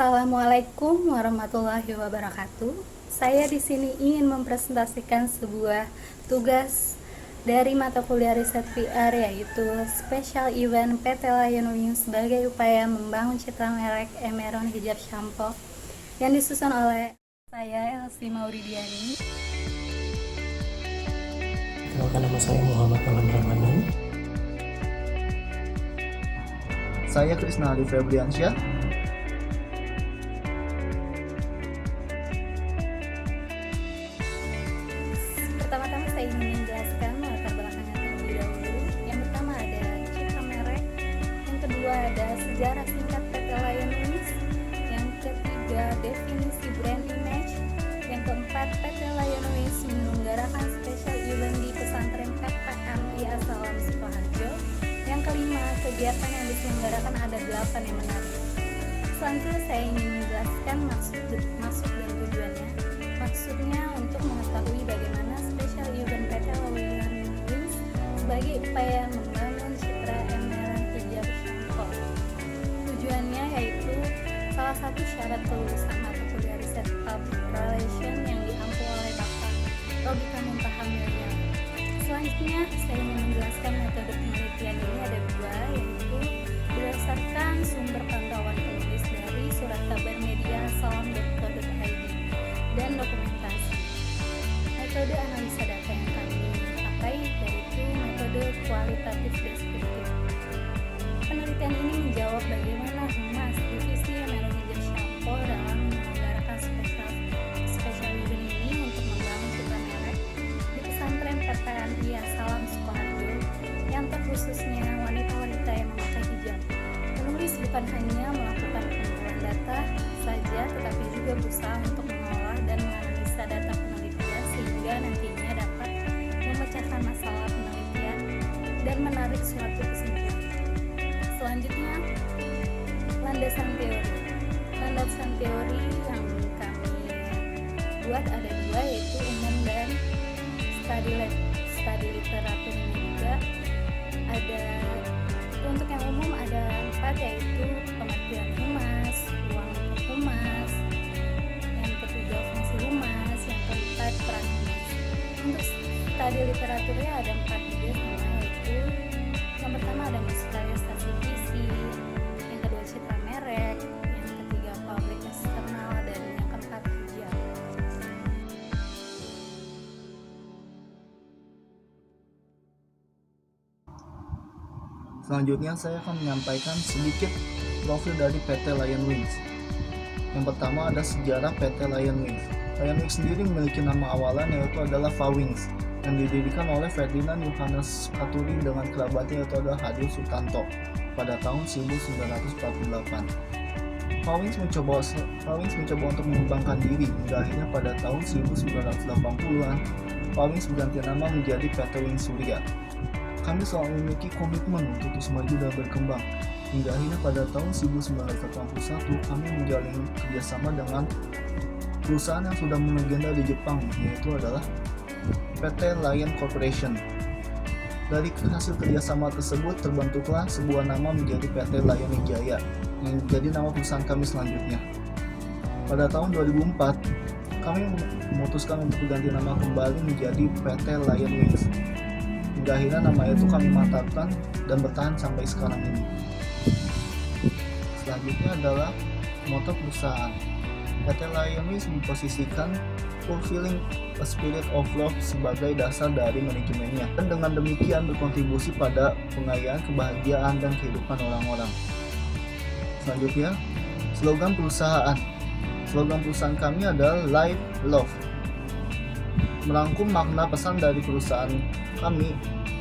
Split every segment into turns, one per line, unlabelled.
Assalamualaikum warahmatullahi wabarakatuh. Saya di sini ingin mempresentasikan sebuah tugas dari mata kuliah riset PR, yaitu Special Event PT Lion Wing sebagai upaya membangun citra merek Emeron Hijab Shampoo yang disusun oleh saya Elsie Mauridiani.
Kenalkan, nama saya Muhammad Alam Ramadan.
Saya Krisna Ali Febriansyah.
Pertama-tama saya ingin menjelaskan latar belakangnya terlebih dahulu. Yang pertama ada citra merek, yang kedua ada sejarah singkat PT Lion Wings, yang ketiga definisi brand image, yang keempat PT Lion Wings menyelenggarakan special event di pesantren PPMI Asalam Sukoharjo, yang kelima kegiatan yang diselenggarakan ada 8 yang menarik. Selanjutnya saya ingin menjelaskan maksud dan tujuannya. Maksudnya untuk mengetahui bagaimana special event PT Lion Wings sebagai upaya membangun citra Emeron Hijab Shampoo. Tujuannya yaitu salah satu syarat kelulusan mata kuliah riset public relation yang diampu oleh Bapak Robika Muntaha Mulyana. Selanjutnya saya ingin menjelaskan metode penelitian ini ada dua, yaitu berdasarkan sumber pantauan penulis dari surat kabar media salam.co.id dan dokumentasi. Metode analisa data yang kami pakai yaitu metode kualitatif deskriptif. Penelitian ini menjawab bagaimana Humas Divisi Emeron Hijab Shampoo dalam menyelenggarakan special event ini untuk membangun citra merek di pesantren PPMI Asalam Sukoharjo yang terkhususnya wanita-wanita yang memakai hijab. Penulis bukan hanya melakukan pengumpulan data saja, tetapi juga berusaha untuk mengolah dan menganalisa data penelitian sehingga nantinya dapat memecahkan masalah penelitian dan menarik suatu kesimpulan. Selanjutnya, landasan teori. Landasan teori yang kami buat ada dua, yaitu umum dan studi literatur. Ini juga ada, untuk yang umum ada 4, yaitu pengertian humas, ruang untuk humas, yang ketiga fungsi humas, yang keempat peran humas. Untuk studi literaturnya ada 4 juga sama, yaitu yang pertama ada materialisasi visi, yang kedua citra merek, yang ketiga publik eksternal, dan yang keempat hijab.
Selanjutnya saya akan menyampaikan sedikit profil dari PT Lion Wings. Yang pertama ada sejarah PT Lion Wings. Lion Wings sendiri memiliki nama awalan yaitu adalah Fawings, yang didirikan oleh Ferdinand Yohanes Katuri dengan kerabatnya yaitu adalah Hadir Sutanto pada tahun 1948. Fawings mencoba untuk mengembangkan diri hingga akhirnya pada tahun 1980-an Fawings berganti nama menjadi PT Wings Surya. Kami selalu memiliki komitmen untuk terus maju dan berkembang. Hingga akhirnya pada tahun 1981 kami menjalin kerjasama dengan perusahaan yang sudah melegenda di Jepang, yaitu adalah PT Lion Corporation. Dari hasil kerjasama tersebut terbentuklah sebuah nama menjadi PT Lion Wijaya, yang menjadi nama perusahaan kami selanjutnya. Pada tahun 2004, kami memutuskan untuk berganti nama kembali menjadi PT Lion Wings. Hingga akhirnya nama itu kami mantapkan dan bertahan sampai sekarang ini. Selanjutnya adalah moto perusahaan. PT Lion Wings memposisikan fulfilling a spirit of love sebagai dasar dari manajemennya, dan dengan demikian berkontribusi pada pengayaan kebahagiaan dan kehidupan orang-orang. Selanjutnya, slogan perusahaan. Slogan perusahaan kami adalah Live Love. Merangkum makna pesan dari perusahaan kami,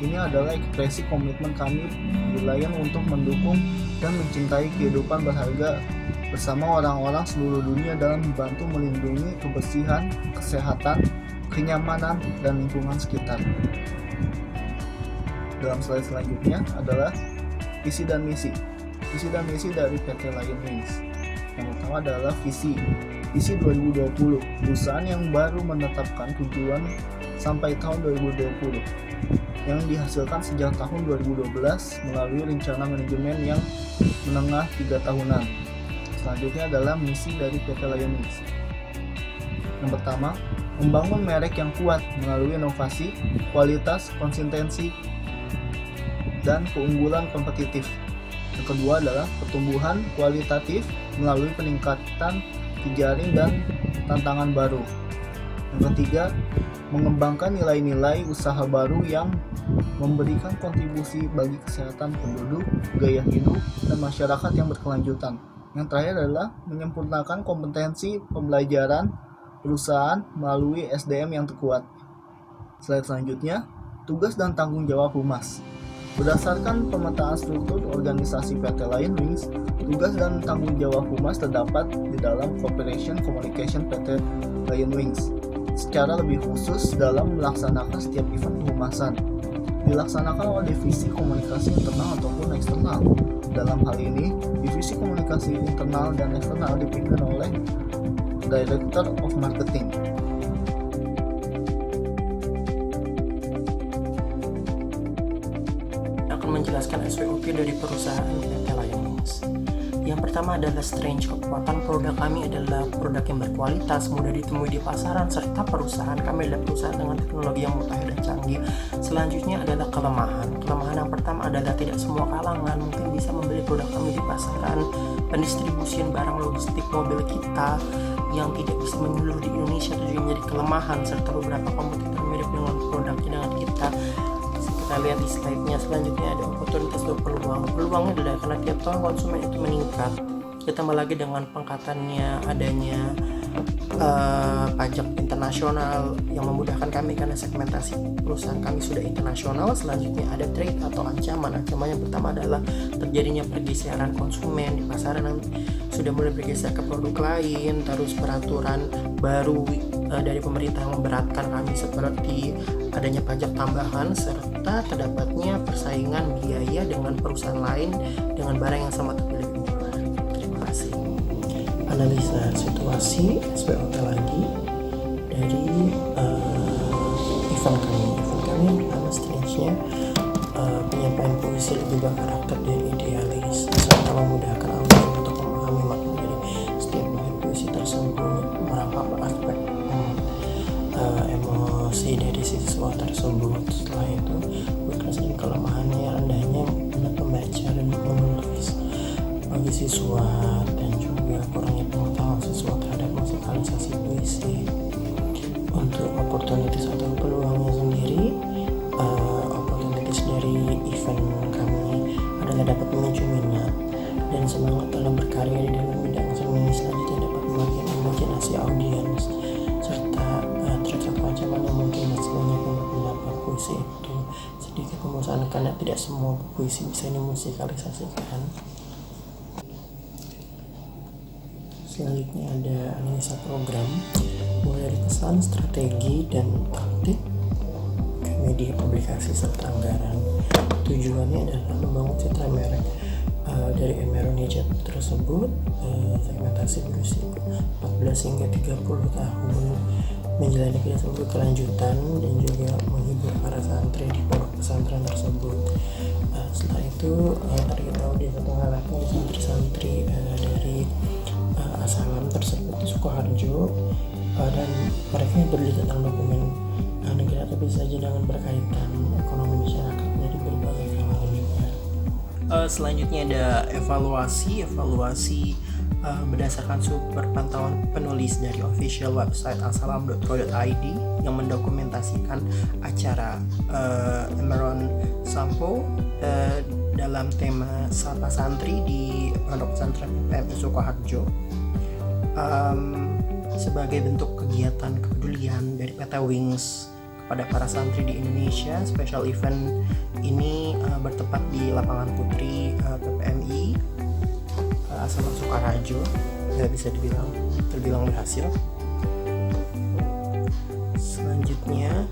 ini adalah ekspresi komitmen kami di Lion untuk mendukung dan mencintai kehidupan berharga bersama orang-orang seluruh dunia dalam membantu melindungi kebersihan, kesehatan, kenyamanan, dan lingkungan sekitar. Dalam slide selanjutnya adalah visi dan misi. Visi dan misi dari PT Lion Wings. Yang pertama adalah visi 2020, perusahaan yang baru menetapkan tujuan sampai tahun 2020 yang dihasilkan sejak tahun 2012 melalui rencana manajemen yang menengah 3 tahunan. Selanjutnya adalah misi dari PT Lion Wings. Yang pertama, membangun merek yang kuat melalui inovasi, kualitas, konsistensi, dan keunggulan kompetitif. Yang kedua adalah pertumbuhan kualitatif melalui peningkatan jejaring dan tantangan baru. Yang ketiga, mengembangkan nilai-nilai usaha baru yang memberikan kontribusi bagi kesehatan penduduk, gaya hidup, dan masyarakat yang berkelanjutan. Yang terakhir adalah menyempurnakan kompetensi pembelajaran perusahaan melalui SDM yang terkuat. Slide selanjutnya, tugas dan tanggung jawab Humas. Berdasarkan pemetaan struktur organisasi PT Lion Wings, tugas dan tanggung jawab Humas terdapat di dalam Cooperation Communication PT Lion Wings. Secara lebih khusus dalam melaksanakan setiap event kehumasan, dilaksanakan oleh divisi komunikasi internal ataupun eksternal. Dalam hal ini, divisi komunikasi internal dan eksternal dipimpin oleh Director of Marketing.
Akan menjelaskan SWOP dari perusahaan PT Lion Wings. Yang pertama adalah strength. Kekuatan produk kami adalah produk yang berkualitas, mudah ditemui di pasaran, serta perusahaan kami adalah perusahaan dengan teknologi yang mutakhir dan canggih. Selanjutnya adalah kelemahan. Kelemahan yang pertama adalah tidak semua kalangan mungkin bisa membeli produk kami di pasaran. Pendistribusian barang logistik mobil kita yang tidak bisa menyeluruh di Indonesia itu juga menjadi kelemahan, serta beberapa kompetitor mirip dengan produknya dengan kita. Kita lihat di slide-nya. Selanjutnya ada oportunitas atau peluang. Peluangnya adalah karena tiap tahun konsumen itu meningkat, ditambah lagi dengan pengkatannya adanya pajak internasional yang memudahkan kami karena segmentasi perusahaan kami sudah internasional. Selanjutnya ada trade atau ancaman. Ancaman yang pertama adalah terjadinya pergeseran konsumen di pasaran yang sudah mulai bergeser ke produk lain, terus peraturan baru dari pemerintah yang memberatkan kami seperti adanya pajak tambahan, serta terdapatnya persaingan biaya dengan perusahaan lain dengan barang yang sama tapi lebih murah. Terima kasih. Analisa situasi SWOT lagi dari event kami. Event kami yang pertama stage-nya penyampaian puisi lebih berkarakter dan idealis, serta memudahkan audiens untuk memahami makna dari setiap bahan puisi tersebut, merangkap aspek emosi dari siswa tersebut. Setelah itu, weakness dan kelemahannya, rendahnya minat membaca dan menulis bagi siswa, dan juga kurangnya pengetahuan siswa terhadap musikalisasi puisi. Untuk opportunities atau peluangnya sendiri, opportunities dari event kami adalah dapat memicu minat dan semangat dalam berkarya di dalam bidang seni. Selanjutnya dapat membagikan imajinasi audiens, serta threats atau ancaman yang mungkin masih banyak yang berpendapat puisi itu sedikit membosankan karena tidak semua puisi bisa dimusikalisasikan. Selanjutnya ada analisa program, mulai dari pesan, strategi, dan taktik, media publikasi, serta anggaran. Tujuannya adalah membangun citra merek dari Emeroneja tersebut, segmentasi berusia 14 hingga 30 tahun, menjalani kehidupan berkelanjutan, dan juga menghibur para santri di pondok pesantren tersebut. Setelah itu target audiens atau harapnya santri-santri dari Asalam tersebut di Sukoharjo, dan mereka yang berdiri tentang dokumen negara, tapi saja dengan berkaitan ekonomi masyarakat dari berbagai kalangan juga. Selanjutnya ada evaluasi berdasarkan sumber pantauan penulis dari official website asalam.co.id yang mendokumentasikan acara Emeron Sampo dalam tema Sapa Santri di Pondok Pesantren PMI Sukoharjo. Sebagai bentuk kegiatan kepedulian dari PT Wings kepada para santri di Indonesia, special event ini bertempat di Lapangan Putri PPMI Asalam Sukoharjo. Bisa terbilang berhasil. Selanjutnya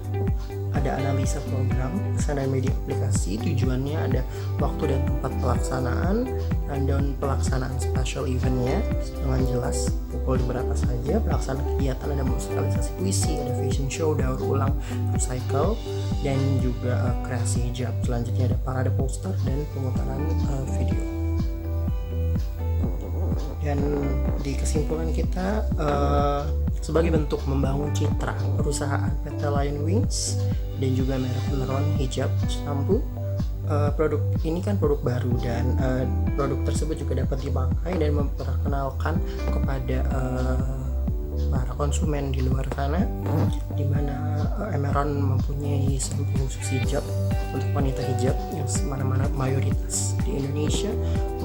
ada analisa program, pesan dan media aplikasi. Tujuannya ada waktu dan tempat pelaksanaan, rundown pelaksanaan special eventnya dengan jelas pukul berapa saja, pelaksanaan kegiatan, ada musikalisasi puisi, ada fashion show, daur ulang, recycle, dan juga kreasi hijab. Selanjutnya ada parade poster dan pemutaran video. Dan di kesimpulan kita, sebagai bentuk membangun citra perusahaan PT Lion Wings dan juga merek Meron hijab shampoo, produk ini kan produk baru dan produk tersebut juga dapat dipakai dan memperkenalkan kepada para konsumen di luar sana, di mana Emeron mempunyai shampoo khusus hijab untuk wanita hijab yang mana-mana mayoritas di Indonesia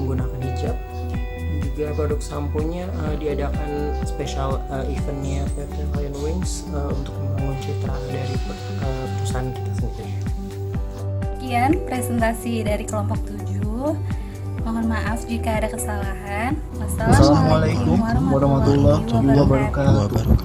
menggunakan hijab. Juga produk samponya diadakan spesial eventnya PT Lion Wings untuk membangun citra dari perusahaan kita sendiri.
Sekian presentasi dari kelompok 7. Mohon maaf jika ada kesalahan.
Wassalamualaikum warahmatullahi wabarakatuh.